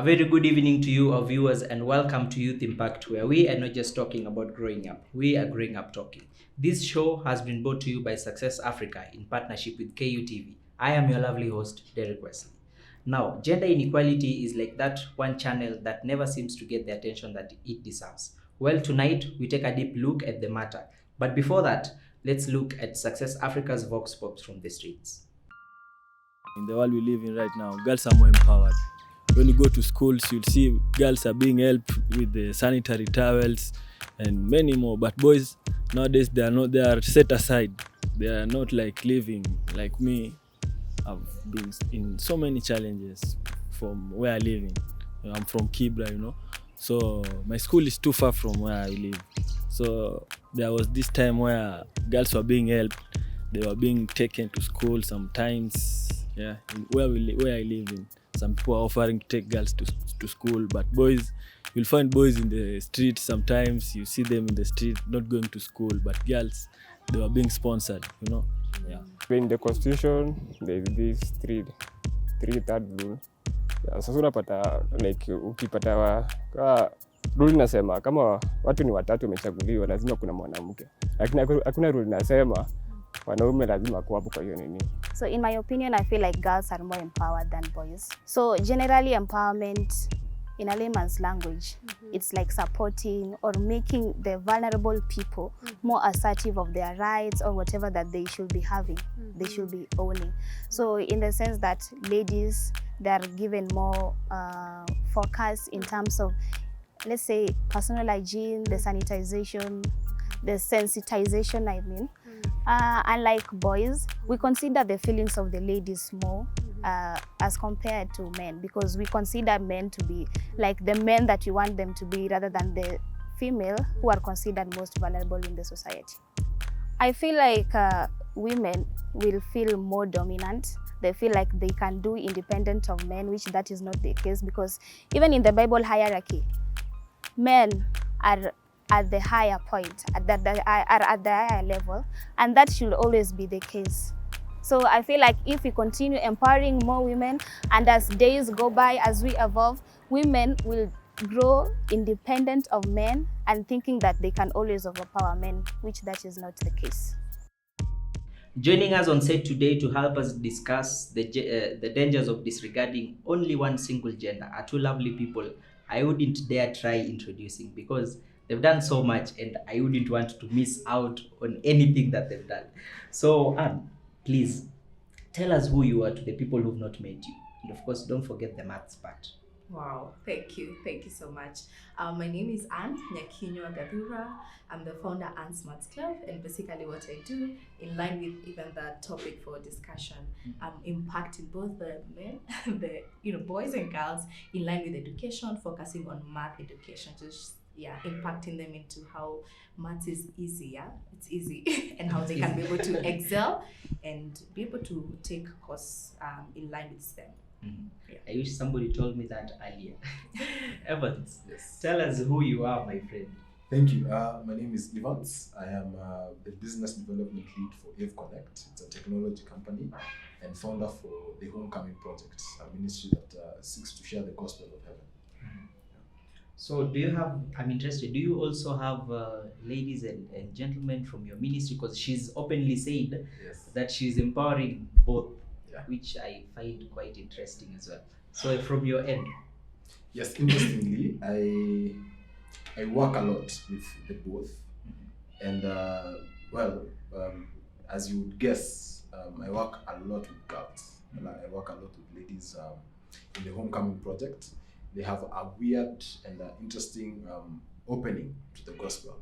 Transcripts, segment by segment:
very good evening to you, our viewers, and welcome to Youth Impact, where we are not just talking about growing up, we are growing up talking. This show has been brought to you by Success Africa in partnership with KUTV. I am your lovely host, Derek Wesley. Now, gender inequality is like that one channel that never seems to get the attention that it deserves. Well, tonight we take a deep look at the matter. But before that, let's look at Success Africa's Vox Pops from the streets. In the world we live in right now, girls are more empowered. When you go to schools, you'll see girls are being helped with the sanitary towels and many more. But boys, nowadays, they are set aside. They are not like living like me. I've been in so many challenges from where I live in. I'm from Kibra, So my school is too far from where I live. So there was this time where girls were being helped. They were being taken to school sometimes. Yeah, where I live in. Some people are offering to take girls to school, but boys, you'll find boys in the street sometimes. You see them in the street not going to school, but girls, they were being sponsored, Yeah. In the constitution, there is this third rule. Sasa unapata like ukipata rule nasema kama watu ni watatu wamechaguliwa lazima kuna mwanamke. Lakini hakuna rule nasema wanaume lazima kuwa hapo kwa hiyo nini. So in my opinion, I feel like girls are more empowered than boys. So generally empowerment in a layman's language, it's like supporting or making the vulnerable people more assertive of their rights or whatever that they should be having, they should be owning. So in the sense that ladies, they are given more focus in terms of, let's say, personal hygiene, the sanitization, the sensitization, unlike boys, we consider the feelings of the ladies more as compared to men, because we consider men to be like the men that you want them to be rather than the female who are considered most vulnerable in the society. I feel like women will feel more dominant. They feel like they can do independent of men, which that is not the case, because even in the Bible hierarchy, men are at the higher point, are at the higher level, and that should always be the case. So I feel like if we continue empowering more women, and as days go by, as we evolve, women will grow independent of men and thinking that they can always overpower men, which that is not the case. Joining us on set today to help us discuss the dangers of disregarding only one single gender are two lovely people I wouldn't dare try introducing, because they've done so much and I wouldn't want to miss out on anything that they've done. So Anne, please tell us who you are to the people who've not met you. And of course, don't forget the maths part. Wow, thank you so much. My name is Anne Nyakinyo Gadura. I'm the founder Anne Smarts Club, and basically what I do, in line with even the topic for discussion, I'm impacting both the men, the boys and girls, in line with education, focusing on math education, just impacting them into how maths is easier. It's easy, and how they can be able to excel and be able to take course in line with STEM. Yeah. I wish somebody told me that earlier. Evans, yes. Tell us who you are, my friend. Thank you. My name is Evans. I am the business development lead for Eve Connect. It's a technology company and founder for the Homecoming Project, a ministry that seeks to share the gospel of heaven. So I'm interested, do you also have ladies and gentlemen from your ministry? Because she's openly said that she's empowering both. Which I find quite interesting as well. So from your end. Yes, interestingly, I work a lot with the both. And as you would guess, I work a lot with girls. I work a lot with ladies in the Homecoming Project. They have a weird and interesting opening to the gospel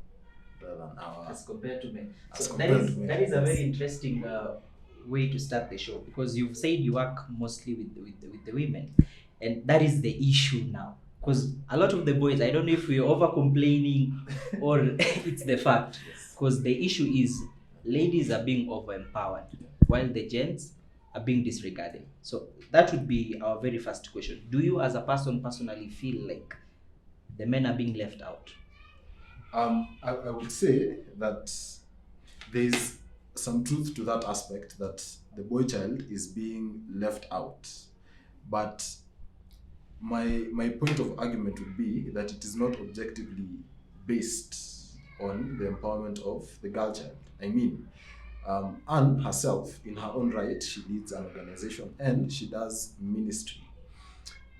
rather than our... As compared to men. That is a very interesting way to start the show, because you've said you work mostly with the women, and that is the issue now, because a lot of the boys, I don't know if we're over complaining or it's the fact, because the issue is ladies are being over empowered while the gents are being disregarded. So that would be our very first question. Do you as a person personally feel like the men are being left out? I would say that there's some truth to that aspect, that the boy child is being left out. But my point of argument would be that it is not objectively based on the empowerment of the girl child. I mean, Anne herself, in her own right, she leads an organization and she does ministry.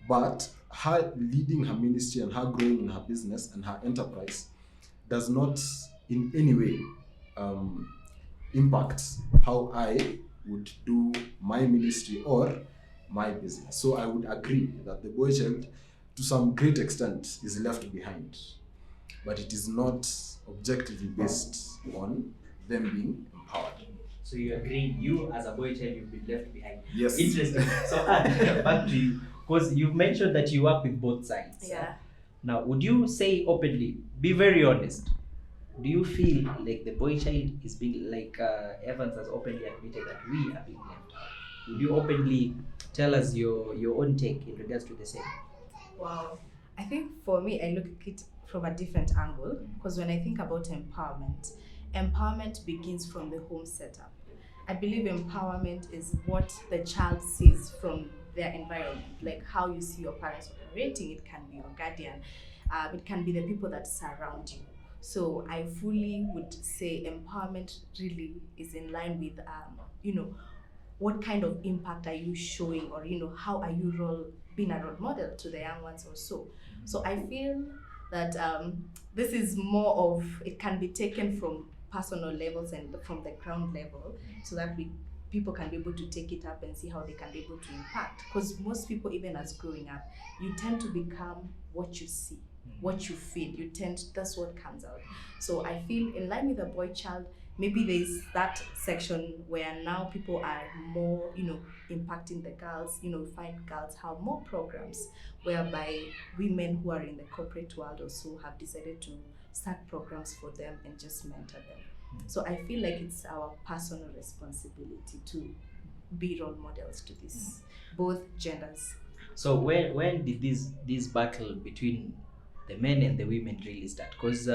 But her leading her ministry and her growing in her business and her enterprise does not in any way impact how I would do my ministry or my business. So I would agree that the boy child, to some great extent, is left behind, but it is not objectively based on them being empowered. So you agree, you as a boy child, you've been left behind. Yes. Interesting. So back to you, because you've mentioned that you work with both sides. Yeah. Now, would you say openly, be very honest, do you feel like the boy child is being, like Evans has openly admitted that we are being left out? Would you openly tell us your own take in regards to the same? Wow. I think for me, I look at it from a different angle, because when I think about empowerment, empowerment begins from the home setup. I believe empowerment is what the child sees from their environment, like how you see your parents operating. It can be your guardian, it can be the people that surround you. So I fully would say empowerment really is in line with, what kind of impact are you showing, or how are you being a role model to the young ones or so. So I feel that this is more of, it can be taken from personal levels and from the ground level, so that people can be able to take it up and see how they can be able to impact. Because most people, even as growing up, you tend to become what you see, what you feel. That's what comes out. So I feel in line with the boy child, maybe there's that section where now people are more, impacting the girls. Find girls have more programs whereby women who are in the corporate world also have decided to start programs for them and just mentor them. So I feel like it's our personal responsibility to be role models to this, both genders. So when did this battle between the men and the women really start? Because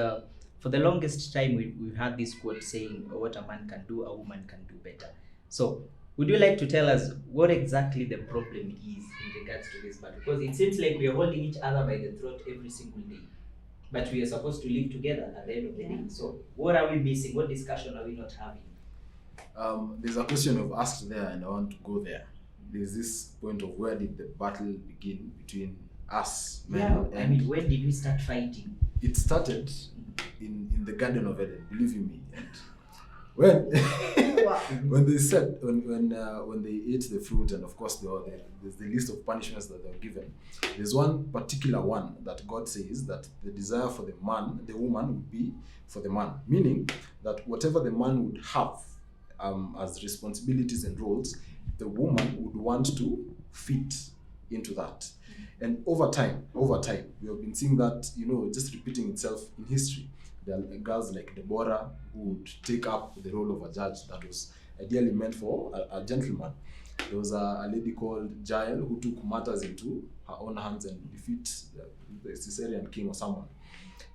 for the longest time we've had this quote saying, what a man can do, a woman can do better. So would you like to tell us what exactly the problem is in regards to this battle? Because it seems like we are holding each other by the throat every single day, but we are supposed to live together at the end of the day. So what are we missing? What discussion are we not having? There's a question you've asked there, and I want to go there. There's this point of where did the battle begin between us men? Yeah, I mean, when did we start fighting? It started in the Garden of Eden, believe you me. And when when they said when they ate the fruit, and of course there's the list of punishments that they were given. There's one particular one that God says that the desire for the woman would be for the man, meaning that whatever the man would have as responsibilities and roles, the woman would want to fit into that. And over time, we have been seeing that, just repeating itself in history. There are girls like Deborah who would take up the role of a judge that was ideally meant for a gentleman. There was a lady called Jael who took matters into her own hands and defeat the Caesarean king or someone.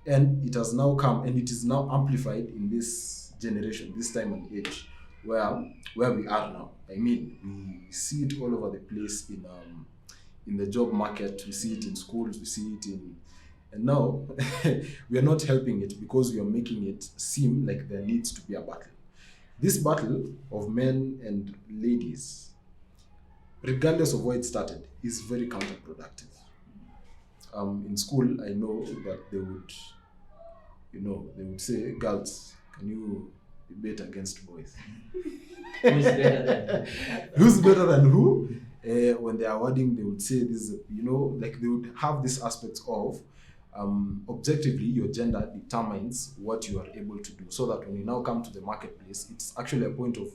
And it has now come, and it is now amplified in this generation, this time and age, where we are now. I mean, we see it all over the place in the job market. We see it in schools. We see it and now we are not helping it because we are making it seem like there needs to be a battle. This battle of men and ladies, regardless of where it started, is very counterproductive. In school, I know that they would say, girls, can you debate against boys? Who's better than Who's better than who? When they are awarding, they would say this, like they would have this aspect of objectively your gender determines what you are able to do, so that when you now come to the marketplace, it's actually a point of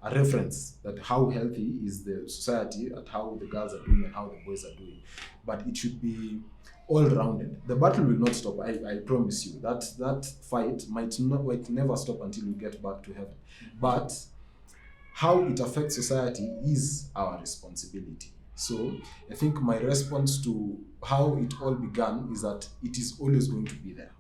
a reference that how healthy is the society at how the girls are doing and how the boys are doing. But it should be all-rounded. The battle will not stop. I promise you that fight might never stop until we get back to heaven. But how it affects society is our responsibility. So I think my response to how it all began is that it is always going to be there.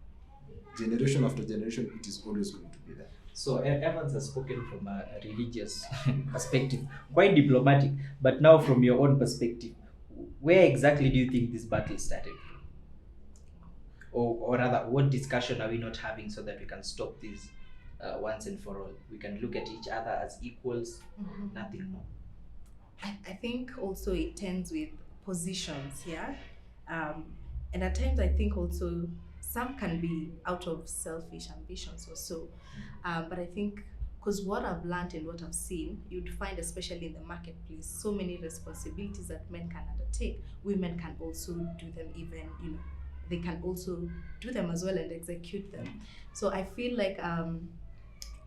Generation after generation, it is always going to be there. So Evans has spoken from a religious perspective, quite diplomatic, but now from your own perspective, where exactly do you think this battle started from? Or rather, what discussion are we not having so that we can stop this once and for all? We can look at each other as equals, nothing more. I think also it tends with positions, yeah. Um, and at times I think also some can be out of selfish ambitions or so. But I think because what I've learned and what I've seen, you'd find especially in the marketplace, so many responsibilities that men can undertake, women can also do them even, they can also do them as well and execute them. So I feel like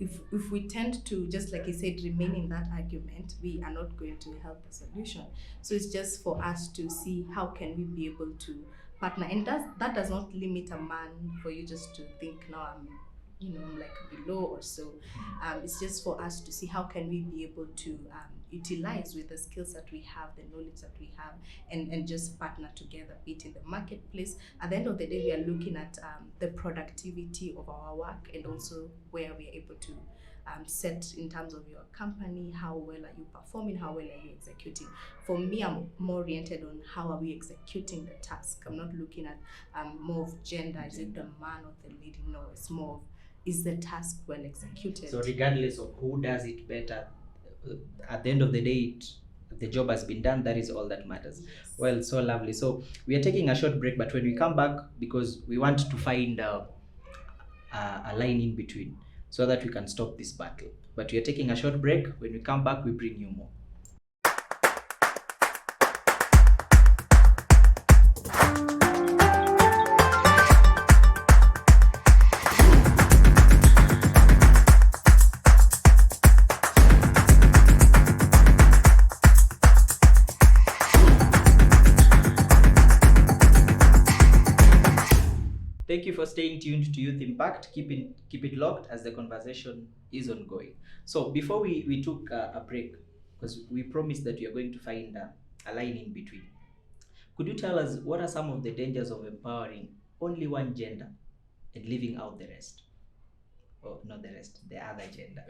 if we tend to, just like I said, remain in that argument, we are not going to help the solution. So it's just for us to see how can we be able to partner, and that does not limit a man for you just to think, no, I'm like below or so. It's just for us to see how can we be able to utilize with the skills that we have, the knowledge that we have, and just partner together, be it in the marketplace. At the end of the day, we are looking at the productivity of our work, and also where we are able to set in terms of your company, how well are you performing, how well are you executing. For me, I'm more oriented on how are we executing the task. I'm not looking at more of gender, is it the man or the lady? No, it's more of, is the task well executed? So regardless of who does it better, at the end of the day, the job has been done. That is all that matters. Yes. Well, so lovely. So we are taking a short break, but when we come back, because we want to find a line in between so that we can stop this battle. But we are taking a short break. When we come back, we bring you more. Thank you for staying tuned to Youth Impact. Keep it locked as the conversation is ongoing. So before we took a break, because we promised that we are going to find a line in between. Could you tell us what are some of the dangers of empowering only one gender and leaving out the rest? Or not the rest, the other gender.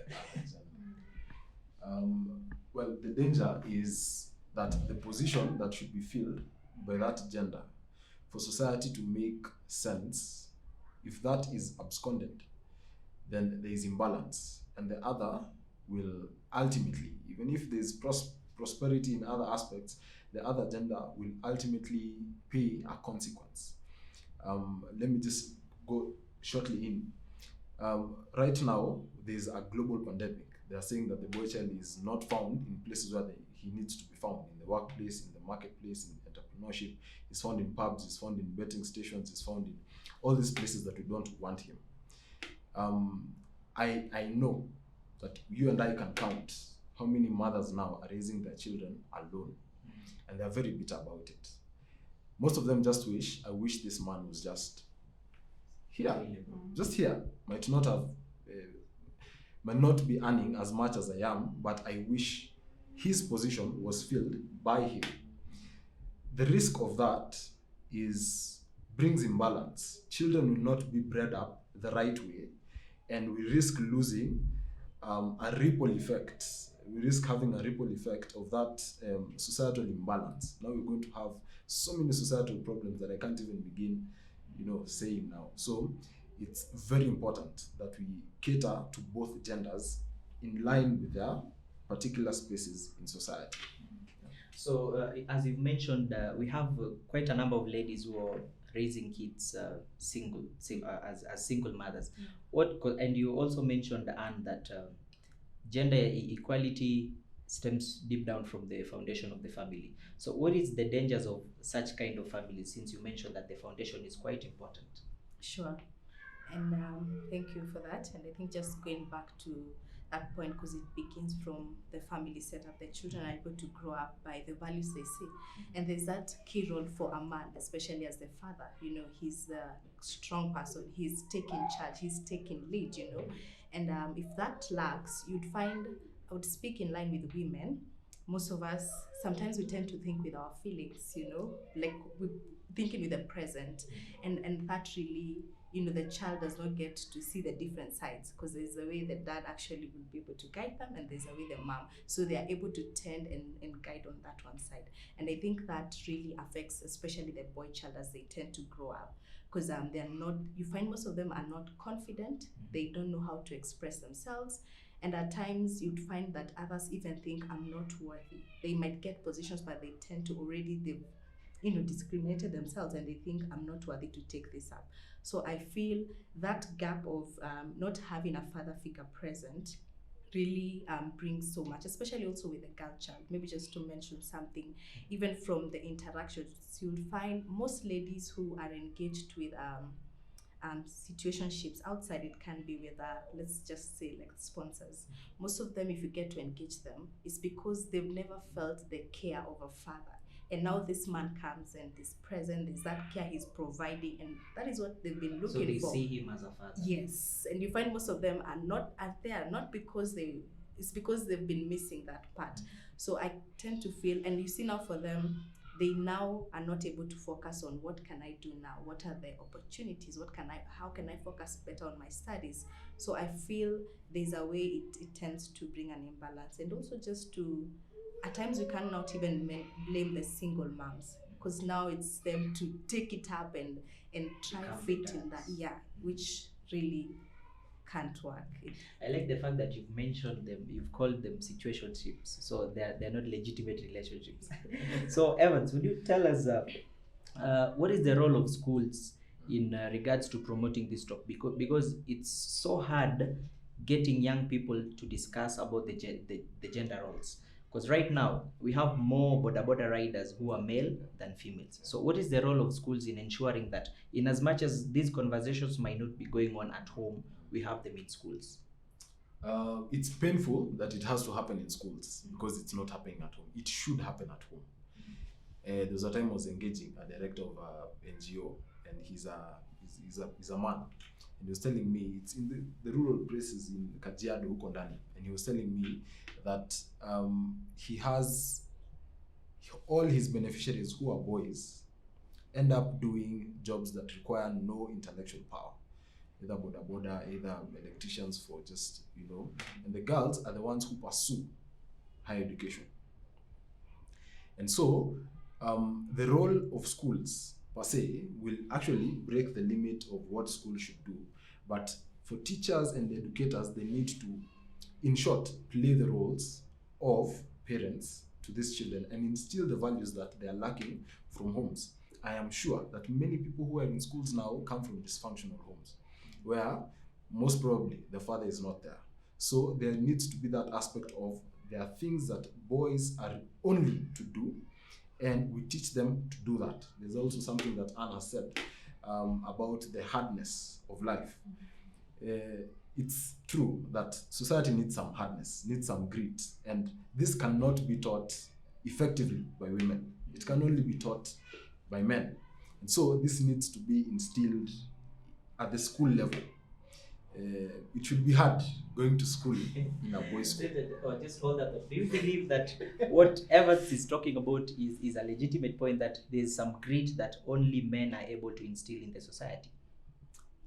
Well, the danger is that the position that should be filled by that gender for society to make sense, if that is absconded, then there is imbalance, and the other will ultimately, even if there's prosperity in other aspects, the other gender will ultimately pay a consequence. Let me just go shortly in. Right now, there's a global pandemic. They are saying that the boy child is not found in places where he needs to be found, in the workplace, in the marketplace, in entrepreneurship. He's found in pubs, he's found in betting stations, he's found in all these places that we don't want him. I know that you and I can count how many mothers now are raising their children alone, and they're very bitter about it. Most of them just wish, I wish this man was just here, just here. Might not be earning as much as I am, but I wish his position was filled by him. The risk of that brings imbalance. Children will not be bred up the right way, and we risk losing a ripple effect. We risk having a ripple effect of that societal imbalance. Now we're going to have so many societal problems that I can't even begin, saying now. So it's very important that we cater to both genders in line with their particular spaces in society. So as you've mentioned, we have quite a number of ladies who are raising kids as single mothers. And you also mentioned, Anne, that gender equality stems deep down from the foundation of the family. So what is the dangers of such kind of families, since you mentioned that the foundation is quite important? Sure. And thank you for that. And I think just going back to that point, because it begins from the family setup. The children are able to grow up by the values they see. And there's that key role for a man, especially as the father. He's the strong person. He's taking charge. He's taking lead, And if that lacks, you'd find, I would speak in line with women. Most of us, sometimes we tend to think with our feelings, like we're thinking with the present. And that really the child does not get to see the different sides, because there's a way the dad actually will be able to guide them, and there's a way the mom, so they are able to tend and guide on that one side. And I think that really affects especially the boy child as they tend to grow up, because they're not, you find most of them are not confident, they don't know how to express themselves, and at times you'd find that others even think I'm not worthy. They might get positions, but they tend to already, they've discriminated themselves, and they think I'm not worthy to take this up. So I feel that gap of not having a father figure present really brings so much, especially also with the girl child. Maybe just to mention something, even from the interactions, you'll find most ladies who are engaged with situationships outside, it can be with let's just say like sponsors. Most of them, if you get to engage them, it's because they've never felt the care of a father, and now this man comes and is present, there's that care he's providing, and that is what they've been looking So they for. see him as a father. Yes, and you find most of them are there not because it's because they've been missing that part. So I tend to feel, and you see now for them, they now are not able to focus on what can I do now, what are the opportunities, how can I focus better on my studies. So I feel there's a way it tends to bring an imbalance, and also just to, at times we cannot even blame the single moms, because now it's them to take it up and try Become fit the in that, dads. which really can't work. I like the fact that you've mentioned them, you've called them situationships, so they're not legitimate relationships. So Evans, would you tell us what is the role of schools in regards to promoting this topic? Because it's so hard getting young people to discuss about the gender roles. Because right now we have more border riders who are male than females. So what is the role of schools in ensuring that, in as much as these conversations might not be going on at home, we have them in schools? It's painful that it has to happen in schools because it's not happening at home. It should happen at home. There was a time I was engaging a director of a NGO, and he's a man, and he was telling me it's in the rural places in Kajiado huko ndani, and he was telling me that he has all his beneficiaries who are boys end up doing jobs that require no intellectual power, either boda, either electricians for just, and the girls are the ones who pursue higher education. And so the role of schools per se will actually break the limit of what schools should do. But for teachers and educators, they need to, in short, play the roles of parents to these children and instill the values that they are lacking from homes. I am sure that many people who are in schools now come from dysfunctional homes, where most probably the father is not there. So there needs to be that aspect of, there are things that boys are only to do, and we teach them to do that. There's also something that Anne has said about the hardness of life. It's true that society needs some hardness, needs some grit, and this cannot be taught effectively by women. It can only be taught by men. And so this needs to be instilled at the school level. It should be hard going to school in a boys' school. Just hold that. Do you believe that what Evans is talking about is a legitimate point, that there's some grit that only men are able to instill in the society?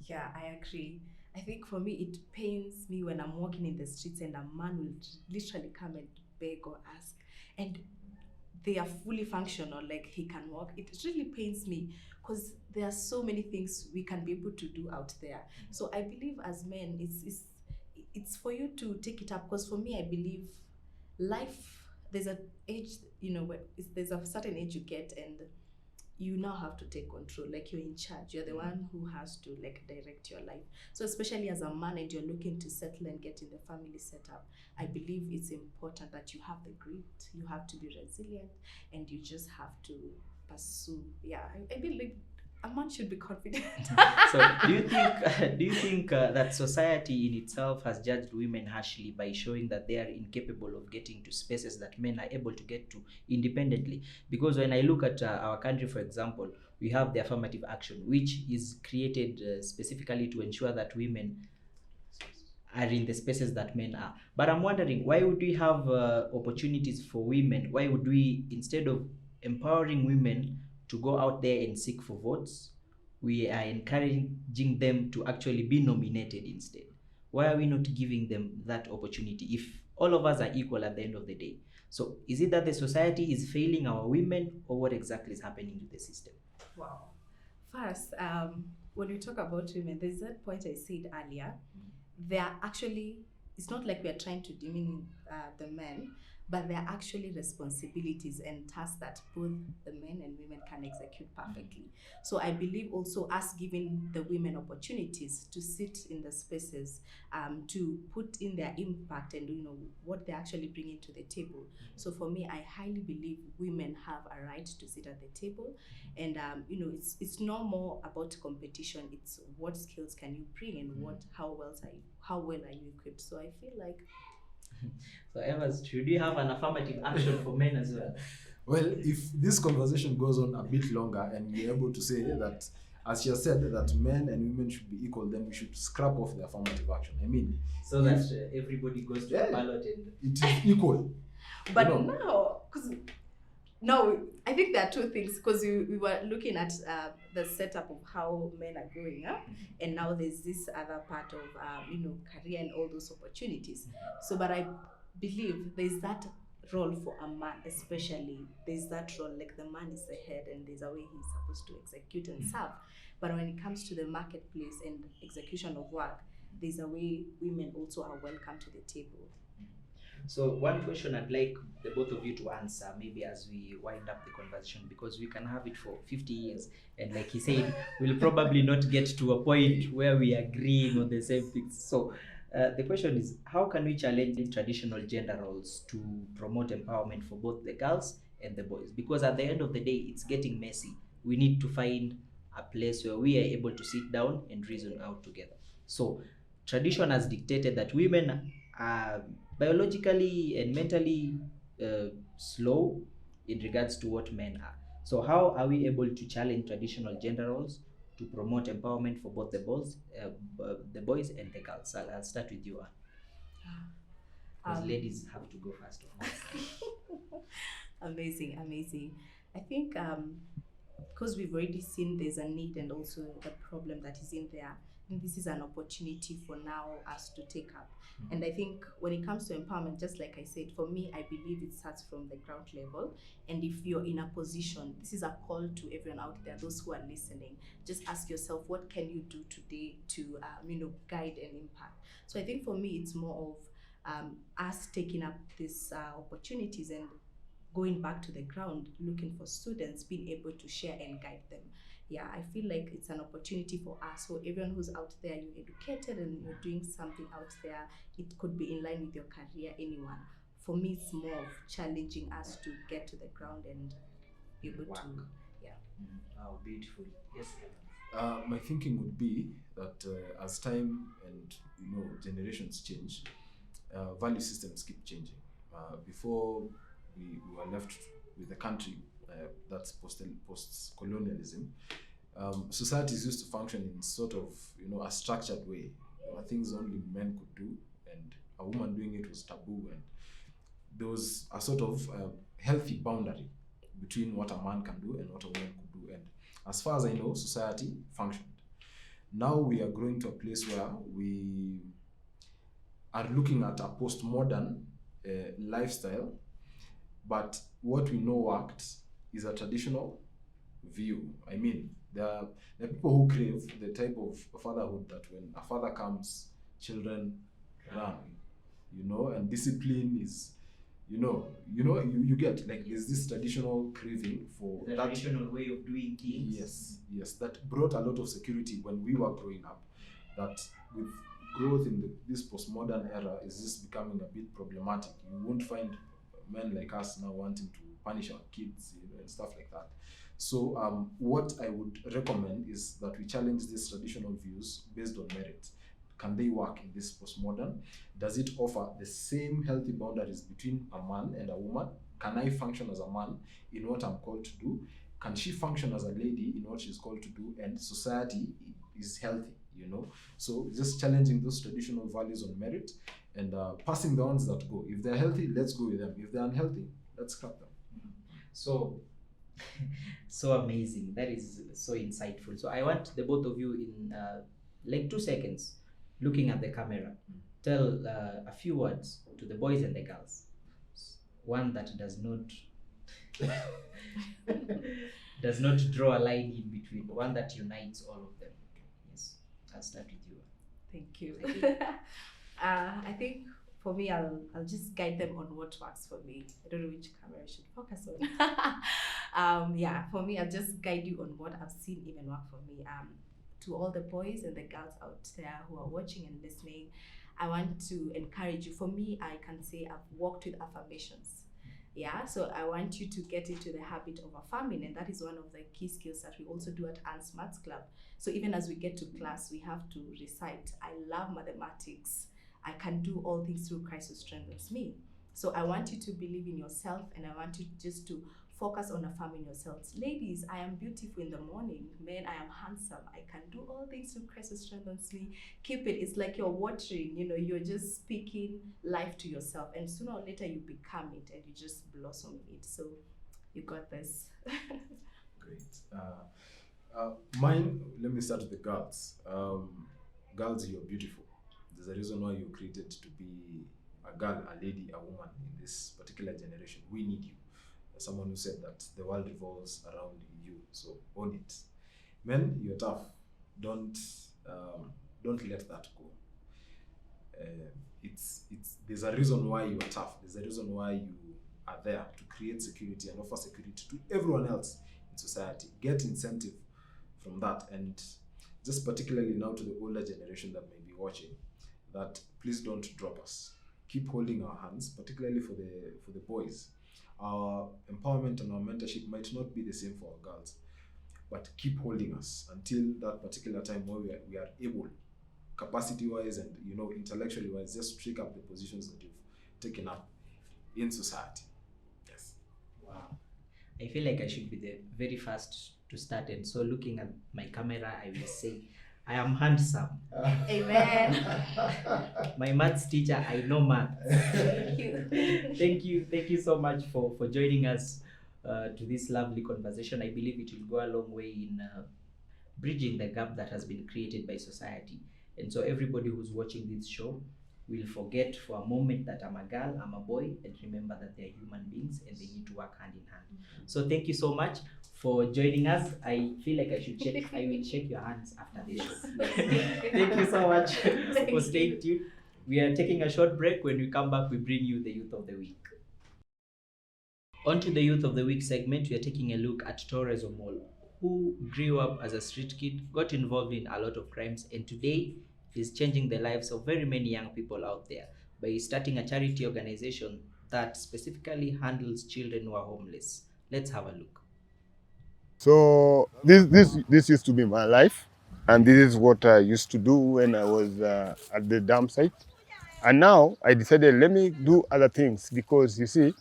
Yeah, I agree. I think for me, it pains me when I'm walking in the streets and a man will literally come and beg or ask, and they are fully functional, like he can walk. It really pains me, because there are so many things we can be able to do out there. So I believe as men, it's for you to take it up, because for me, I believe life, there's an age, there's a certain age you get, and you now have to take control, like you're in charge, you're the one who has to like direct your life. So especially as a man and you're looking to settle and get in the family setup, I believe it's important that you have the grit, you have to be resilient, and you just have to pursue. Yeah, I believe a man should be confident. So do you think that society in itself has judged women harshly by showing that they are incapable of getting to spaces that men are able to get to independently? Because when I look at our country, for example, we have the affirmative action, which is created specifically to ensure that women are in the spaces that men are. But I'm wondering, why would we have opportunities for women? Why would we, instead of empowering women to go out there and seek for votes, we are encouraging them to actually be nominated instead. Why are we not giving them that opportunity if all of us are equal at the end of the day? So is it that the society is failing our women, or what exactly is happening to the system? Wow. First, when we talk about women, there's that point I said earlier. They are actually, it's not like we are trying to demean the men, but there are actually responsibilities and tasks that both the men and women can execute perfectly. So I believe also us giving the women opportunities to sit in the spaces, to put in their impact and what they're actually bringing to the table. So for me, I highly believe women have a right to sit at the table, and it's no more about competition. It's what skills can you bring and how well are you equipped. So I feel like So Evans, should we have an affirmative action for men as well? Well, if this conversation goes on a bit longer and we're able to say that, as you said, that men and women should be equal, then we should scrap off the affirmative action. I mean, So that everybody goes to a ballot and it is equal. but You know. now, I think there are two things, because we were looking at the setup of how men are growing up, and now there's this other part of career and all those opportunities. So, but I believe there's that role for a man, especially there's that role, like the man is the head and there's a way he's supposed to execute and serve. But when it comes to the marketplace and execution of work, there's a way women also are welcome to the table. So one question I'd like the both of you to answer, maybe as we wind up the conversation, because we can have it for 50 years, and like he said, we'll probably not get to a point where we agree on the same things. So the question is, how can we challenge traditional gender roles to promote empowerment for both the girls and the boys? Because at the end of the day, it's getting messy. We need to find a place where we are able to sit down and reason out together. So tradition has dictated that women are biologically and mentally slow in regards to what men are. So how are we able to challenge traditional gender roles to promote empowerment for both the boys and the girls? I'll start with you, because ladies have to go first. Amazing. I think because we've already seen there's a need and also the problem that is in there, I think this is an opportunity for now us to take up. And I think when it comes to empowerment, just like I said, for me, I believe it starts from the ground level. And if you're in a position, this is a call to everyone out there, those who are listening, just ask yourself, what can you do today to guide and impact? So I think for me, it's more of us taking up these opportunities and going back to the ground, looking for students, being able to share and guide them. Yeah, I feel like it's an opportunity for us. So everyone who's out there, you're educated and you're doing something out there, it could be in line with your career, anyone. For me, it's more of challenging us to get to the ground and be able to, yeah. Oh, beautiful. Yes. My thinking would be that as time and generations change, value systems keep changing. Before we were left with the country that's post-colonialism, societies used to function in sort of a structured way. There were things only men could do, and a woman doing it was taboo, and there was a sort of healthy boundary between what a man can do and what a woman could do. And as far as I know, society functioned. Now we are growing to a place where we are looking at a postmodern lifestyle, but what we know worked is a traditional view. I mean, there are people who crave the type of fatherhood that when a father comes, children run, and discipline is, you get, like, there's this traditional craving for the that traditional way of doing things. Yes, that brought a lot of security when we were growing up. That with growth in this postmodern era is just becoming a bit problematic. You won't find men like us now wanting to punish our kids, and stuff like that. So what I would recommend is that we challenge these traditional views based on merit. Can they work in this postmodern? Does it offer the same healthy boundaries between a man and a woman? Can I function as a man in what I'm called to do? Can she function as a lady in what she's called to do? And society is healthy, So just challenging those traditional values on merit and passing the ones that go. If they're healthy, let's go with them. If they're unhealthy, let's scrap them. So So amazing. That is so insightful. So I want the both of you in like 2 seconds, looking at the camera, tell a few words to the boys and the girls. One that does not does not draw a line in between. One that unites all of them. Yes, I'll start with you. Thank you. I think for me, I'll just guide them on what works for me. I don't know which camera I should focus on. Yeah, for me, I'll just guide you on what I've seen even work for me. To all the boys and the girls out there who are watching and listening, I want to encourage you. For me, I can say I've worked with affirmations. Yeah, so I want you to get into the habit of affirming, and that is one of the key skills that we also do at Ants Maths Club. So even as we get to class, we have to recite, I love mathematics. I can do all things through Christ who strengthens me. So I want you to believe in yourself, and I want you just to focus on affirming yourselves. Ladies, I am beautiful in the morning. Men, I am handsome. I can do all things through Christ who strengthens me. Keep it. It's like you're watering, you're just speaking life to yourself, and sooner or later you become it and you just blossom in it. So you got this. Great. Mine, let me start with the girls. Girls, you're beautiful. There's a reason why you're created to be a girl, a lady, a woman in this particular generation. We need you. Someone who said that the world revolves around you, so own it. Men, you're tough. Don't let that go. There's a reason why you are tough. There's a reason why you are there to create security and offer security to everyone else in society. Get incentive from that, and just particularly now to the older generation that may be watching, that please don't drop us. Keep holding our hands, particularly for the boys. Our empowerment and our mentorship might not be the same for our girls, but keep holding us until that particular time where we are able, capacity-wise and intellectually-wise, just to take up the positions that you've taken up in society. Yes. Wow. I feel like I should be the very first to start, and so looking at my camera, I will say, I am handsome. Amen. My maths teacher, I know maths. Thank you. Thank you so much for joining us to this lovely conversation. I believe it will go a long way in bridging the gap that has been created by society. And so everybody who's watching this show will forget for a moment that I'm a girl, I'm a boy, and remember that they're human beings and they need to work hand in hand. So thank you so much for joining us. I feel like I will shake your hands after this show. Thank you so much for staying tuned. We are taking a short break. When we come back, we bring you the Youth of the Week. On to the Youth of the Week segment, we are taking a look at Torres Omol, who grew up as a street kid, got involved in a lot of crimes, and today is changing the lives of very many young people out there by starting a charity organization that specifically handles children who are homeless. Let's have a look. So this used to be my life, and this is what I used to do when I was at the dam site. And now I decided, let me do other things, because you see,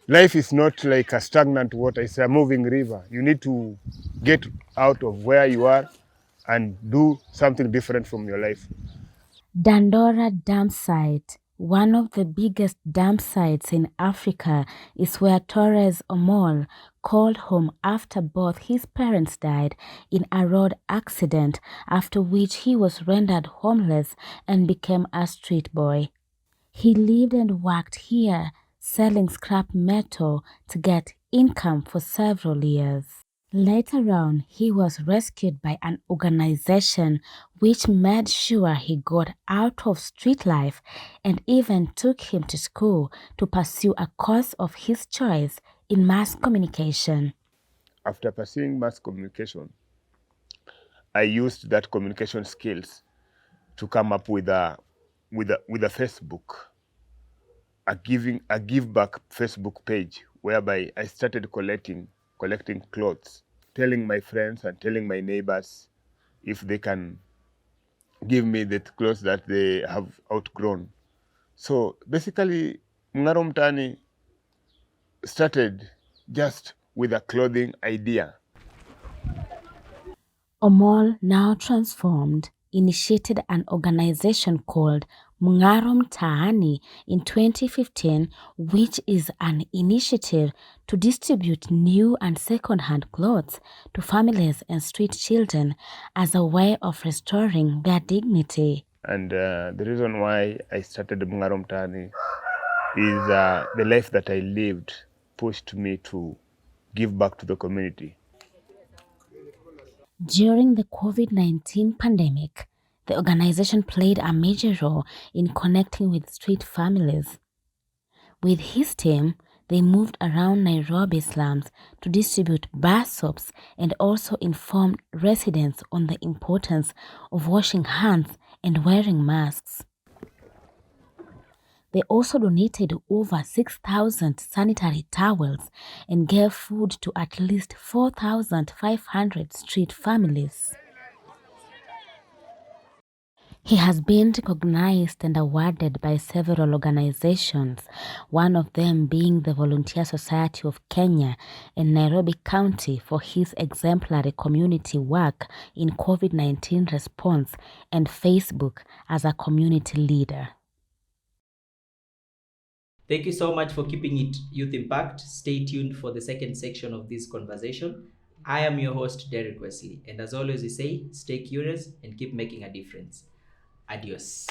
life is not like a stagnant water, it's a moving river. You need to get out of where you are and do something different from your life. Dandora Dam Site, one of the biggest dam sites in Africa, is where Torres Omol called home after both his parents died in a road accident, after which he was rendered homeless and became a street boy. He lived and worked here, selling scrap metal to get income for several years. Later on, he was rescued by an organization which made sure he got out of street life and even took him to school to pursue a course of his choice in mass communication. After pursuing mass communication, I used that communication skills to come up with a Facebook, a give back Facebook page, whereby I started collecting clothes, telling my friends and telling my neighbors if they can give me the clothes that they have outgrown. So basically, Mngaro Mtaani started just with a clothing idea. Omol, now transformed, initiated an organization called Mngaro Mtaani in 2015, which is an initiative to distribute new and second-hand clothes to families and street children as a way of restoring their dignity. And the reason why I started Mngaro Mtaani is the life that I lived pushed me to give back to the community. During the COVID-19 pandemic, the organization played a major role in connecting with street families. With his team, they moved around Nairobi slums to distribute bar soaps and also informed residents on the importance of washing hands and wearing masks. They also donated over 6,000 sanitary towels and gave food to at least 4,500 street families. He has been recognized and awarded by several organizations, one of them being the Volunteer Society of Kenya in Nairobi County for his exemplary community work in COVID-19 response, and Facebook as a community leader. Thank you so much for keeping it Youth Impact. Stay tuned for the second section of this conversation. I am your host, Derek Wesley, and as always we say, stay curious and keep making a difference. Adios.